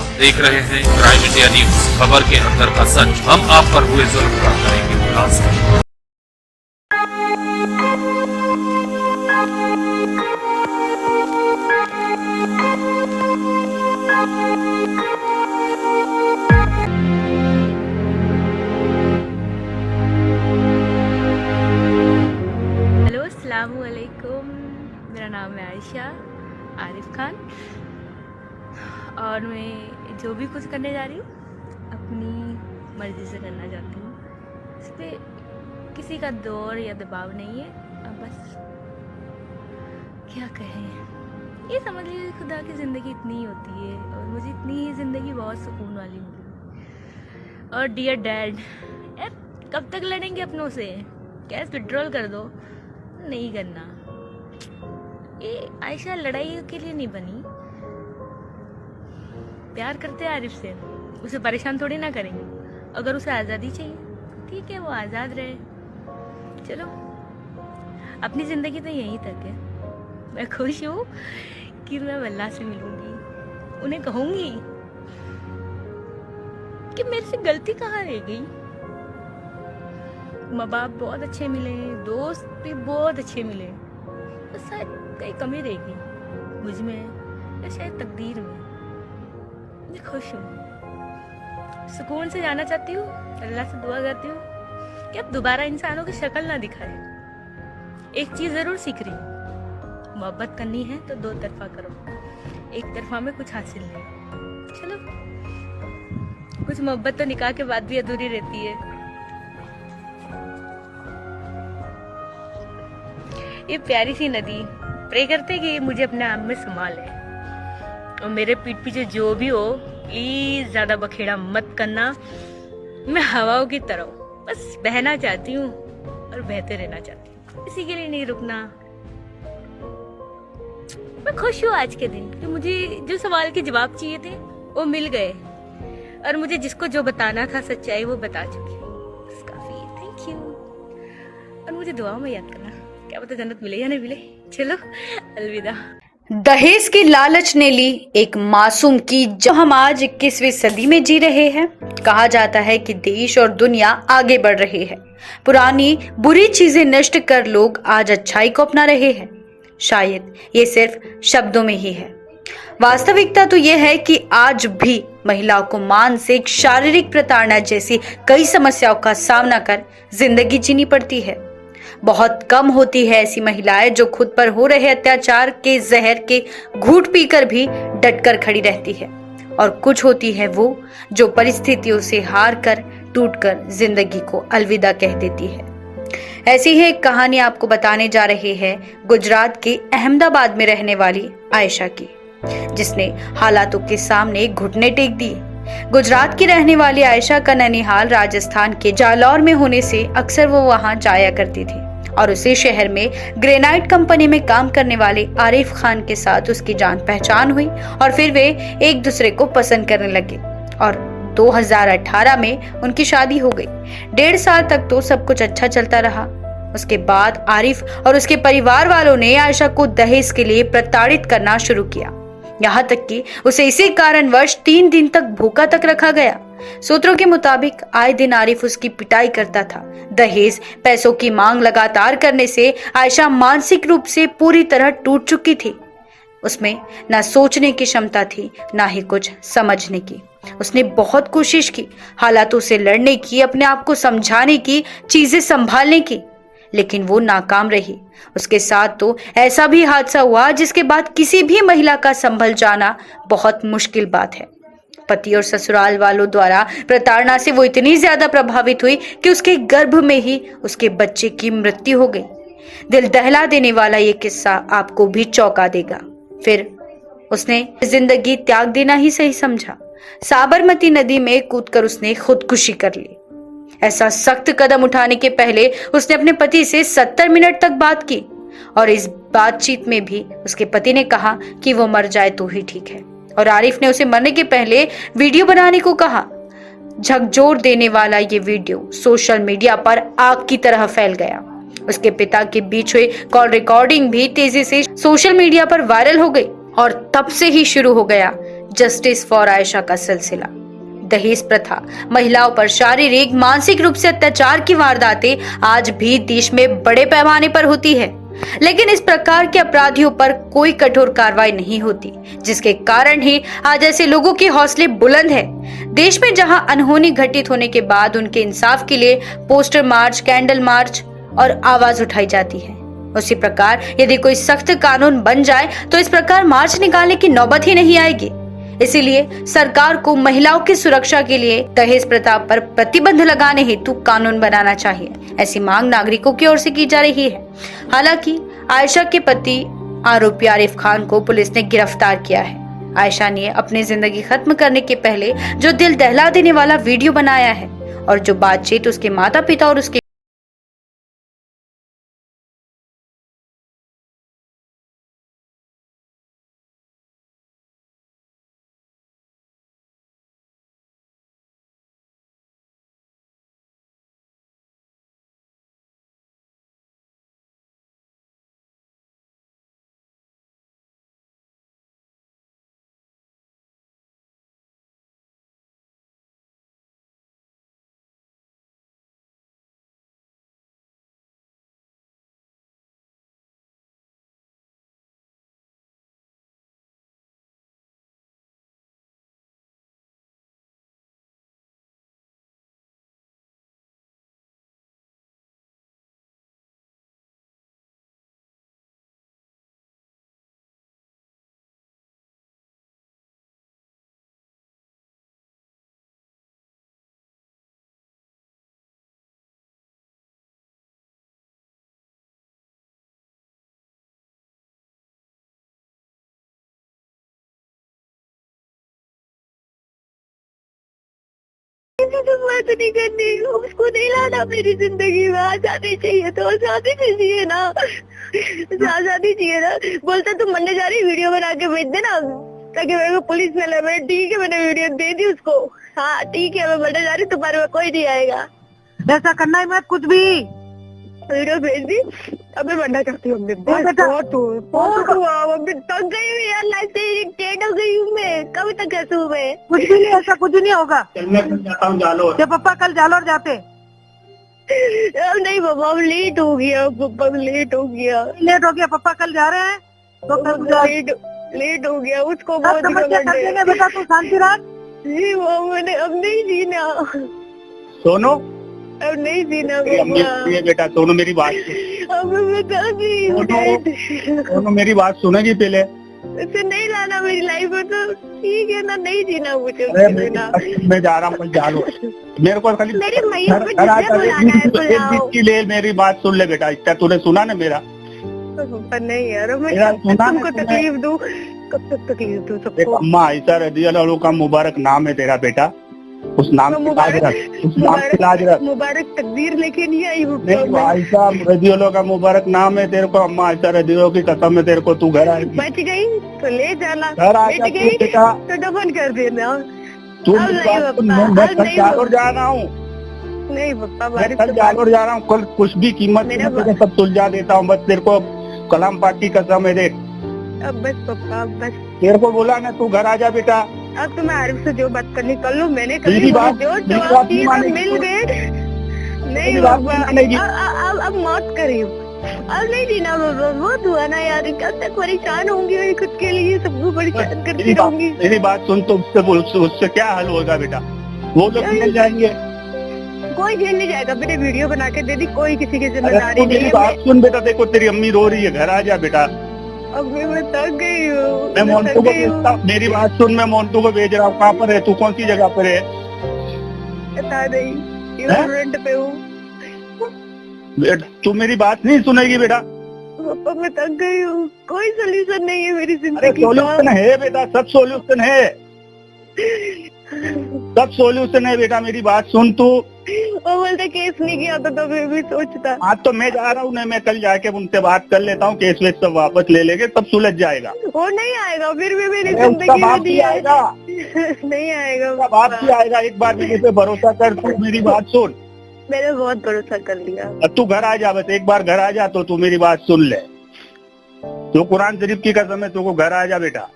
आप देख रहे हैं प्राइम इंडिया न्यूज, खबर के अंदर का सच। हम आप पर हुए जुल्म का करेंगे खुलासा। हेलो, अस्सलामुअलैकुम। मेरा नाम है आयशा आरिफ खान और मैं जो भी कुछ करने जा रही हूँ अपनी मर्ज़ी से करना चाहती हूँ। इस पर किसी का दौर या दबाव नहीं है। अब बस क्या कहें, ये समझ लीजिए खुदा की ज़िंदगी इतनी ही होती है और मुझे इतनी ही ज़िंदगी बहुत सुकून वाली मिली। और डियर डैड, कब तक लड़ेंगे अपनों से? गैस विड्रॉल कर दो। नहीं करना। ये आयशा लड़ाई के लिए नहीं बनी। प्यार करते हैं आरिफ से, उसे परेशान थोड़ी ना करेंगे। अगर उसे आज़ादी चाहिए ठीक है, वो आज़ाद रहे। चलो, अपनी ज़िंदगी तो यहीं तक है। मैं खुश हूँ कि मैं अल्लाह से मिलूंगी, उन्हें कहूँगी कि मेरे से गलती कहाँ रह गई। माँ बाप बहुत अच्छे मिले, दोस्त भी बहुत अच्छे मिले, बस शायद कहीं कमी रहेगी मुझ में या शायद तकदीर में। मैं खुश हूँ, सुकून से जाना चाहती हूँ। अल्लाह से दुआ करती हूँ कि अब दोबारा इंसानों की शक्ल ना दिखाए। एक चीज़ ज़रूर सीख रही हूँ, मोहब्बत करनी है तो दो तरफा करो, एक तरफा में कुछ हासिल नहीं। चलो, कुछ मोहब्बत तो निकाह के बाद भी अधूरी रहती है। ये प्यारी सी नदी प्रे करते कि मुझे अपने आप में संभाले और मेरे पीठ पीछे जो भी हो प्लीज ज्यादा बखेड़ा मत करना। मैं हवाओं की तरह बस बहना चाहती हूँ और बहते रहना चाहती हूँ, इसी के लिए नहीं रुकना। मैं खुश हूँ आज के दिन कि मुझे जो सवाल के जवाब चाहिए थे वो मिल गए और मुझे जिसको जो बताना था सच्चाई वो बता चुकी। बस काफी, थैंक यू। और मुझे दुआओं में याद करना, क्या पता जन्नत मिले या नहीं मिले। चलो, अलविदा। दहेज की लालच ने ली एक मासूम की जो हम आज 21वीं सदी में जी रहे हैं। कहा जाता है कि देश और दुनिया आगे बढ़ रही है, पुरानी बुरी चीजें नष्ट कर लोग आज अच्छाई को अपना रहे हैं। शायद ये सिर्फ शब्दों में ही है, वास्तविकता तो यह है कि आज भी महिलाओं को मानसिक, शारीरिक प्रताड़ना जैसी कई समस्याओं का सामना कर जिंदगी जीनी पड़ती है। बहुत कम होती है ऐसी महिलाएं जो खुद पर हो रहे अत्याचार के जहर के घूंट पीकर भी डटकर खड़ी रहती है, और कुछ होती है वो जो परिस्थितियों से हार कर टूटकर जिंदगी को अलविदा कह देती है। ऐसी ही एक कहानी आपको बताने जा रहे हैं गुजरात के अहमदाबाद में रहने वाली आयशा की, जिसने हालातों के सामने घुटने टेक दिए। गुजरात की रहने वाली आयशा का ननिहाल राजस्थान के जालौर में होने से अक्सर वो वहां जाया करती थी और उसी शहर में ग्रेनाइट कंपनी में काम करने वाले आरिफ खान के साथ उसकी जान पहचान हुई और फिर वे एक दूसरे को पसंद करने लगे और 2018 में उनकी शादी हो गई। 1.5 साल तक तो सब कुछ अच्छा चलता रहा। उसके बाद आरिफ और उसके परिवार वालों ने आयशा को दहेज के लिए प्रताड़ित करना शुरू किया, यहाँ तक कि उसे इसी कारणवश 3 दिन तक भूखा तक रखा गया। सूत्रों के मुताबिक आए दिन आरिफ उसकी पिटाई करता था। दहेज पैसों की मांग लगातार करने से आयशा मानसिक रूप से पूरी तरह टूट चुकी थी। उसमें ना सोचने की क्षमता थी, ना ही कुछ समझने की। उसने बहुत कोशिश की, हालातों से लड़ने की, अपने आप को समझाने की, चीजें संभालने की, लेकिन वो नाकाम रही। उसके साथ तो ऐसा भी हादसा हुआ जिसके बाद किसी भी महिला का संभल जाना बहुत मुश्किल बात है। पति और ससुराल वालों द्वारा प्रताड़ना से वो इतनी ज्यादा प्रभावित हुई कि उसके गर्भ में ही उसके बच्चे की मृत्यु हो गई। दिल दहला देने वाला ये किस्सा आपको भी चौंका देगा। फिर उसने जिंदगी त्याग देना ही सही समझा। साबरमती नदी में कूदकर उसने खुदकुशी कर ली। ऐसा सख्त कदम उठाने के पहले उसने अपने पति से 70 मिनट तक बात की और इस बातचीत में भी उसके पति ने कहा कि वो मर जाए तो ही ठीक है, और आरिफ ने उसे मरने के पहले वीडियो बनाने को कहा। झकझोर देने वाला ये वीडियो सोशल मीडिया पर आग की तरह फैल गया। उसके पिता के बीच हुई कॉल रिकॉर्डिंग भी तेजी से सोशल मीडिया पर वायरल हो गई और तब से ही शुरू हो गया जस्टिस फॉर आयशा का सिलसिला। दहेज प्रथा, महिलाओं पर शारीरिक मानसिक रूप से अत्याचार की वारदातें आज भी देश में बड़े पैमाने पर होती है, लेकिन इस प्रकार के अपराधियों पर कोई कठोर कार्रवाई नहीं होती, जिसके कारण ही आज ऐसे लोगों के हौसले बुलंद है। देश में जहां अनहोनी घटित होने के बाद उनके इंसाफ के लिए पोस्टर मार्च, कैंडल मार्च और आवाज उठाई जाती है, उसी प्रकार यदि कोई सख्त कानून बन जाए तो इस प्रकार मार्च निकालने की नौबत ही नहीं आएगी। इसीलिए सरकार को महिलाओं की सुरक्षा के लिए दहेज प्रथा पर प्रतिबंध लगाने हेतु कानून बनाना चाहिए, ऐसी मांग नागरिकों की ओर से की जा रही है। हालांकि आयशा के पति आरोपी आरिफ खान को पुलिस ने गिरफ्तार किया है। आयशा ने अपनी जिंदगी खत्म करने के पहले जो दिल दहला देने वाला वीडियो बनाया है और जो बातचीत उसके माता पिता और उसके तो बात नहीं करनी, उसको नहीं लाना मेरी जिंदगी में। आजादी चाहिए तो आजादी चाहिए ना, आजादी चाहिए ना। बोलता तुम मरने जा रही, वीडियो बना के भेज देना ताकि मेरे को पुलिस में ले। मैंने ठीक है, मैंने वीडियो दे दी उसको। हाँ ठीक है, मैं मरने जा रही, तुम्हारे में कोई नहीं आएगा। ऐसा करना है मत कुछ भी। वीडियो भेज दी, अब मैं बनना चाहती हूँ। अभी तक गई हूँ यार, लाइफ से इरिटेट हो गई हूँ मैं। कब तक कैसे हूँ मैं? कुछ भी नहीं, ऐसा कुछ नहीं होगा। मैं कल जाता हूँ जालोर। जब पापा कल जालोर जाते। अब नहीं पापा, अब लेट हो गया। पापा लेट हो गया। लेट हो गया, पापा कल जा रहे हैं तो कल लेट हो गया। उसको अब बहुत तपस्या कर देंगे बेटा, तू शांति रख। जी वो मैंने अब नहीं जीना, सोनो अब नहीं जीना अम्मी पापा। बेटा सोनो मेरी बात अब मैं बता दी, सोनो मेरी बात सुनेगी पहले। उसे नहीं लाना मेरी लाइफ में तो ठीक है ना, नहीं जीना मुझे अरे उसके बिना। मैं जा रहा हूँ कल जालोर। मेरे को खाली मेरी मैया को घर आ जिसने जा, बुलाना है एक बुलाओ। बीच की ले मेरी बात सुन ले बेटा। इतना तूने सुना ना मेरा? पापा नहीं यार, मैं मेरा कब तक सुना तुमको ना तकलीफ दूं? कब तक तकलीफ दूं देख सबको? अम्मा ऐसा रदियल्लाहु का मुबारक नाम है तेरा बेटा, उस नाम की लाज रख, उस नाम की लाज रख। मुबारक तकदीर लेके नहीं आई हूँ नहीं आयशा रदियल्लाहु का मुबारक नाम है तेरे को। अम्मा आयशा रदियल्लाहु की कसम है तेरे को, तू घर आएगी। बच गई तो ले जाना, घर आ बच जा गई तू बेटा। तो दफन कर देना। तू अब मेरी नहीं बात सुन, पापा, मैं अब कल नहीं जालोर जा रहा हूँ। नहीं पापा, मैं बारिश कल तो जालोर जा रहा हूँ। कल कुछ भी कीमत मेरा में तेरे सब सुलझा देता हूँ। बस तेरे को कलाम पाक की कसम है देख। अब बस पापा, अब बस। तेरे को बोला ना तू घर आ जा बेटा। अब तो मैं आरिफ से जो बात करनी कर लूँ, मैंने कर मेरी ली। बात- जो मेरी जवाब बात दिए नहीं सब मानेगी मिल तू। गए। नहीं मेरी बात पापा, नहीं मानेगी। अब मौत करी। अब नहीं जीना बाबा, बहुत हुआ ना यार। कब तक परेशान होंगी मैं खुद के लिए, सबको परेशान करती रहूंगी। मेरी बात सुन, तो उससे क्या हल होगा बेटा? वो लोग मिल जाएंगे। कोई जेल नहीं जाएगा। मैंने वीडियो बना के दे दी, कोई किसी की अरे जिम्मेदारी तू नहीं मेरी है। बात सुन बेटा, देखो तेरी अम्मी रो रही है, घर आ जा बेटा। अब मैं थक गई हूँ, मैं मोन्टू को थक गई हूँ। भेजता हूँ। मेरी बात सुन, मैं मोन्टू को भेज रहा हूँ। कहाँ पर है तू? कौन सी जगह पर है? बता नहीं, हैं? रेंट पे हूँ। तू मेरी बात नहीं सुनेगी बेटा। पापा मैं थक गई हूँ, कोई सोल्यूशन नहीं है मेरी अरे जिंदगी सोल्यूशन का। है बेटा, सब सोल्यूशन है, सब सोल्यूशन है बेटा। मेरी बात सुन तू। वो बोलते केस नहीं किया तो मैं भी सोचता। आज तो मैं जा रहा हूँ ना, मैं कल जाके उनसे बात कर लेता हूँ। केस वेस सब वापस ले लेंगे, सब सुलझ जाएगा। वो नहीं आएगा, फिर भी मेरी अरे उसका जिंदगी बाप में भी नहीं आएगा, आएगा। नहीं आएगा उसका बाप भी आएगा। एक बार मेरे पे भरोसा कर, तू मेरी बात सुन। मैंने बहुत भरोसा कर लिया। अब तू घर आ जा, बस एक बार घर आ जा तो तू मेरी बात सुन ले। तो कुरान शरीफ की कसम है, तू को घर आ जा बेटा।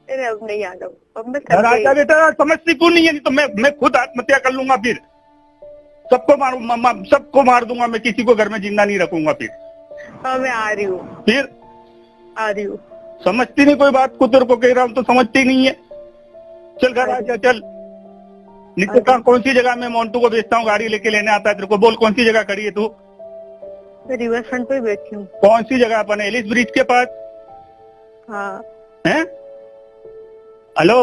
अरे अब नहीं आना, अब मैं घर कर आजा गई। बेटा, समझती क्यों नहीं है? नहीं तो मैं खुद आत्महत्या कर लूंगा, फिर सबको मार दूंगा मैं, किसी को घर में जिंदा नहीं रखूंगा फिर। हाँ मैं आ रही हूँ, फिर आ रही हूँ। समझती नहीं कोई बात को, तेरे को कह रहा हूँ तो समझती नहीं है। चल घर आजा, चल। नीचे कौन सी जगह में मोन्टू को भेजता हूँ, गाड़ी लेके लेने आता है तेरे को। बोल कौन सी जगह खड़ी है तू? मैं रिवर फ्रंट पे बैठी हूँ। कौन सी जगह? अपन एलिस ब्रिज के पास हाँ है? हेलो,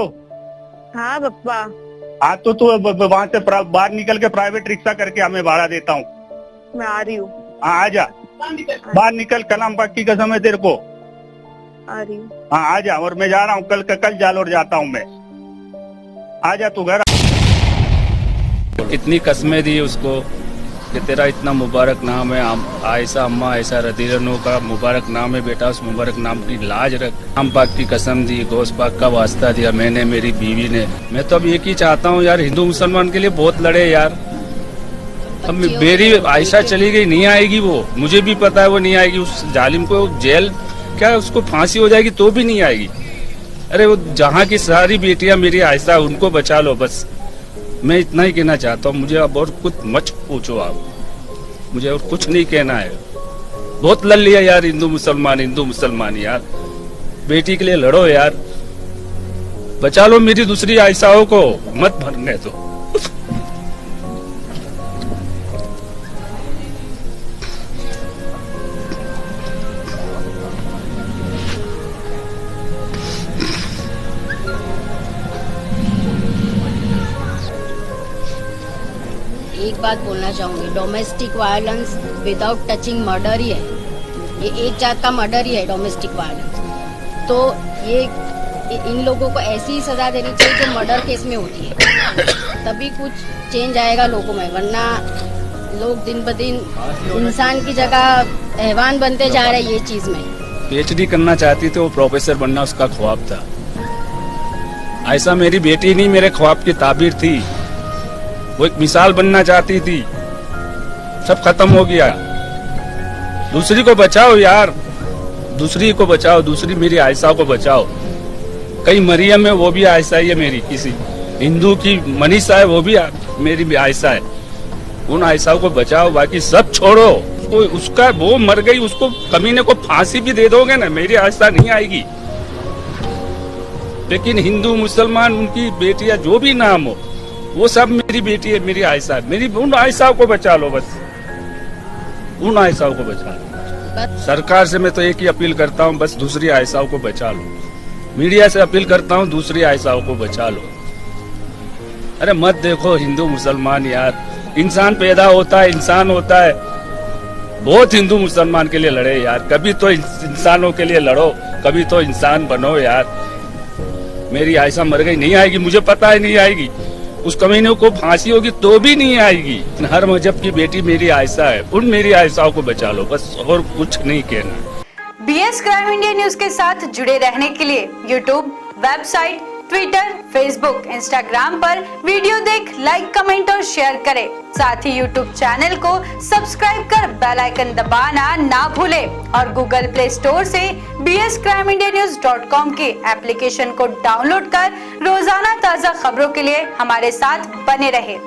हाँ पप्पा, हाँ तो तू वहां से बाहर निकल के प्राइवेट रिक्शा करके हमें भाड़ा देता हूँ। मैं आ रही हूँ, हाँ आजा, बाहर निकल, कलाम पाक की कसम है तेरे को। आ रही हूँ। हाँ आजा, और मैं जा रहा हूँ कल जालोर जाता हूँ मैं। आजा तू घर। इतनी कसमें दी उसको कि तेरा इतना मुबारक नाम है, आयशा अम्मा ऐसा रदीरनों का मुबारक नाम है बेटा, उस मुबारक नाम की लाज रख। हम पाक की कसम दी, गोश्त पाक का वास्ता दिया मैंने, मेरी बीवी ने। मैं तो अब एक ही चाहता हूँ यार, हिंदू मुसलमान के लिए बहुत लड़े यार। अब मेरी आयशा चली गई, नहीं आएगी वो, मुझे भी पता है वो नहीं आएगी। उस जालिम को जेल क्या, उसको फांसी हो जाएगी तो भी नहीं आएगी। अरे वो जहाँ की सारी बेटियां मेरी आयशा, उनको बचा लो बस। मैं इतना ही कहना चाहता हूँ, मुझे अब और कुछ मत पूछो आप, मुझे और कुछ नहीं कहना है। बहुत लड़ लिया यार, हिंदू मुसलमान यार। बेटी के लिए लड़ो यार, बचा लो मेरी दूसरी आयशाओं को, मत भरने दो। एक बात बोलना चाहूंगी, domestic violence without touching murder ही है। ये एक जात का मर्डर ही है डोमेस्टिक वायलेंस। तो ये इन लोगों को ऐसी ही सजा देनी चाहिए जो मर्डर केस में होती है, तभी कुछ चेंज आएगा लोगों में। वरना लोग दिन ब दिन इंसान की जगह हैवान बनते जा रहे हैं ये चीज में। PhD करना चाहती थी वो, प्रोफेसर बनना उसका ख्वाब था। ऐसा मेरी बेटी नहीं, मेरे ख्वाब की ताबीर थी। वो एक मिसाल बनना चाहती थी, सब खत्म हो गया। दूसरी को बचाओ यार, दूसरी को बचाओ, दूसरी मेरी आयशा को बचाओ। कई मरियम है, वो भी आयशा ही है मेरी। किसी हिंदू की मनीषा है, वो भी मेरी भी आयशा है। उन आयशा को बचाओ, बाकी सब छोड़ो। उसका वो मर गई, उसको कमीने को फांसी भी दे दोगे ना, मेरी आयशा नहीं आएगी। लेकिन हिंदू मुसलमान, उनकी बेटियां जो भी नाम हो, वो सब मेरी बेटी है, मेरी आयशा है। मेरी उन आयशाओं को बचा लो बस, उन आयशाओं को बचा लो। सरकार से मैं तो एक ही अपील करता हूँ, बस दूसरी आयशाओं को बचा लो। मीडिया से अपील करता हूँ, दूसरी आयशाओं को बचा लो। अरे मत देखो हिंदू मुसलमान यार, इंसान पैदा होता है, इंसान होता है। बहुत हिंदू मुसलमान के लिए लड़े यार, कभी तो इंसानों के लिए लड़ो, कभी तो इंसान बनो यार। मेरी आयशा मर गई, नहीं आएगी, मुझे पता है नहीं आएगी। उस कमीने को फांसी होगी तो भी नहीं आएगी। हर मजहब की बेटी मेरी आयशा है, उन मेरी आयशाओं को बचा लो बस, और कुछ नहीं कहना। BS क्राइम इंडिया न्यूज के साथ जुड़े रहने के लिए YouTube, website, Twitter, Facebook, Instagram पर वीडियो देख लाइक, कमेंट और शेयर करें। साथ ही YouTube चैनल को सब्सक्राइब कर बेल आइकन दबाना ना भूलें और Google Play स्टोर से bscrimeindianews.com के एप्लीकेशन को डाउनलोड कर रोजाना ताज़ा खबरों के लिए हमारे साथ बने रहें।